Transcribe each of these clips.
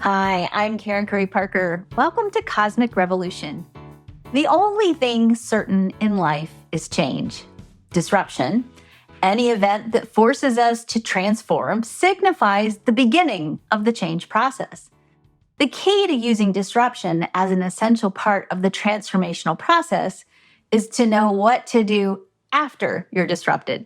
Hi, I'm Karen Curry Parker. Welcome to Cosmic Revolution. The only thing certain in life is change. Disruption, any event that forces us to transform, signifies the beginning of the change process. The key to using disruption as an essential part of the transformational process is to know what to do after you're disrupted.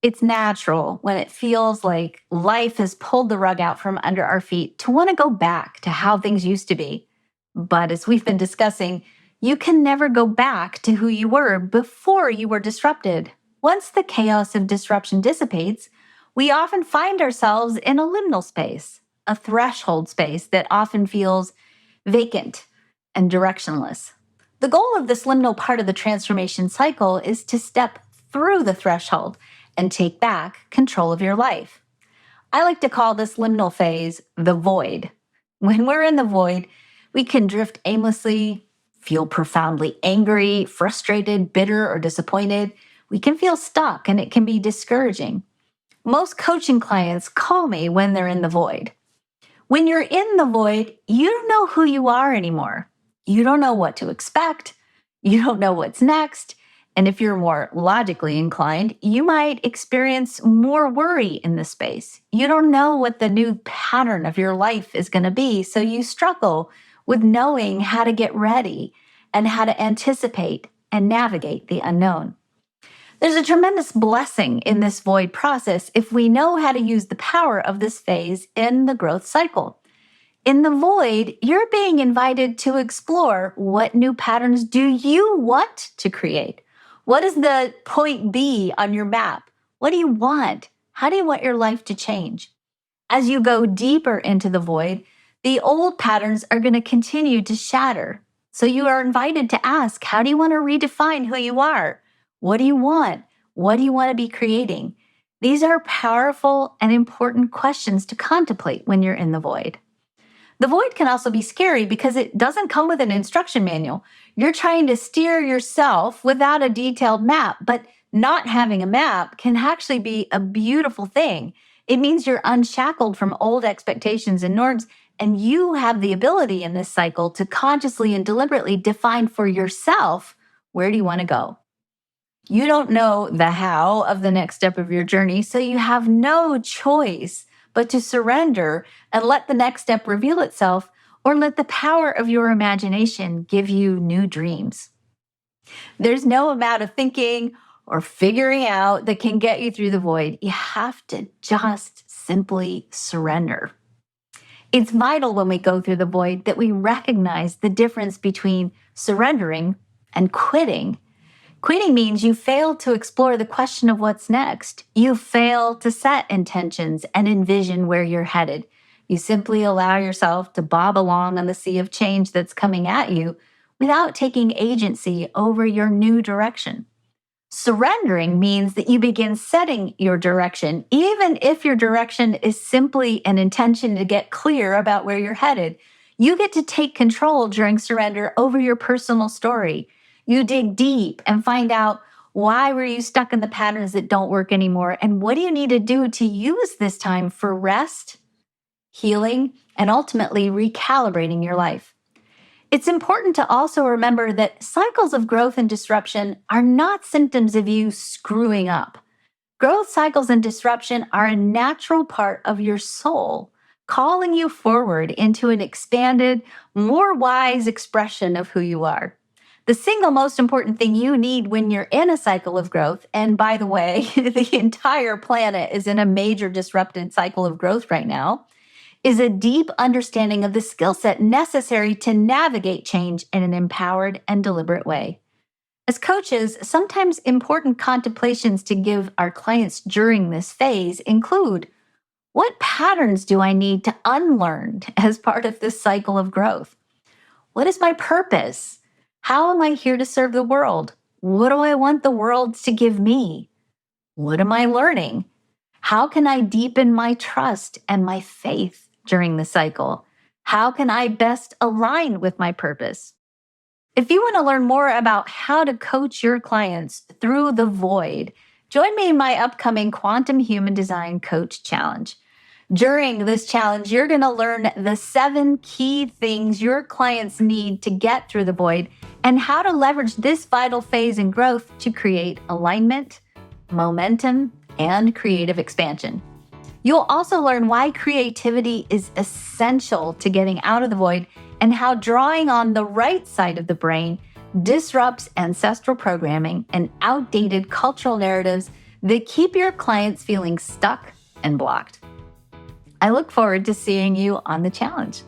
It's natural when it feels like life has pulled the rug out from under our feet to want to go back to how things used to be. But as we've been discussing, you can never go back to who you were before you were disrupted. Once the chaos of disruption dissipates, we often find ourselves in a liminal space, a threshold space that often feels vacant and directionless. The goal of this liminal part of the transformation cycle is to step through the threshold and take back control of your life. I like to call this liminal phase the void. When we're in the void, we can drift aimlessly, feel profoundly angry, frustrated, bitter, or disappointed. We can feel stuck, and it can be discouraging. Most coaching clients call me when they're in the void. When you're in the void, you don't know who you are anymore. You don't know what to expect. You don't know what's next. And if you're more logically inclined, you might experience more worry in this space. You don't know what the new pattern of your life is going to be, so you struggle with knowing how to get ready and how to anticipate and navigate the unknown. There's a tremendous blessing in this void process if we know how to use the power of this phase in the growth cycle. In the void, you're being invited to explore what new patterns do you want to create? What is the point B on your map? What do you want? How do you want your life to change? As you go deeper into the void, the old patterns are going to continue to shatter. So you are invited to ask, how do you want to redefine who you are? What do you want? What do you want to be creating? These are powerful and important questions to contemplate when you're in the void. The void can also be scary because it doesn't come with an instruction manual. You're trying to steer yourself without a detailed map, but not having a map can actually be a beautiful thing. It means you're unshackled from old expectations and norms, and you have the ability in this cycle to consciously and deliberately define for yourself, where do you want to go? You don't know the how of the next step of your journey, so you have no choice but to surrender and let the next step reveal itself, or let the power of your imagination give you new dreams. There's no amount of thinking or figuring out that can get you through the void. You have to just simply surrender. It's vital when we go through the void that we recognize the difference between surrendering and quitting. Quitting means you fail to explore the question of what's next. You fail to set intentions and envision where you're headed. You simply allow yourself to bob along on the sea of change that's coming at you without taking agency over your new direction. Surrendering means that you begin setting your direction, even if your direction is simply an intention to get clear about where you're headed. You get to take control during surrender over your personal story. You dig deep and find out, why were you stuck in the patterns that don't work anymore? And what do you need to do to use this time for rest, healing, and ultimately recalibrating your life? It's important to also remember that cycles of growth and disruption are not symptoms of you screwing up. Growth cycles and disruption are a natural part of your soul, calling you forward into an expanded, more wise expression of who you are. The single most important thing you need when you're in a cycle of growth, and by the way, the entire planet is in a major disrupted cycle of growth right now, is a deep understanding of the skill set necessary to navigate change in an empowered and deliberate way. As coaches, sometimes important contemplations to give our clients during this phase include, what patterns do I need to unlearn as part of this cycle of growth? What is my purpose? How am I here to serve the world? What do I want the world to give me? What am I learning? How can I deepen my trust and my faith during the cycle? How can I best align with my purpose? If you want to learn more about how to coach your clients through the void, join me in my upcoming Quantum Human Design Coach Challenge. During this challenge, you're going to learn the 7 key things your clients need to get through the void and how to leverage this vital phase in growth to create alignment, momentum, and creative expansion. You'll also learn why creativity is essential to getting out of the void and how drawing on the right side of the brain disrupts ancestral programming and outdated cultural narratives that keep your clients feeling stuck and blocked. I look forward to seeing you on the challenge.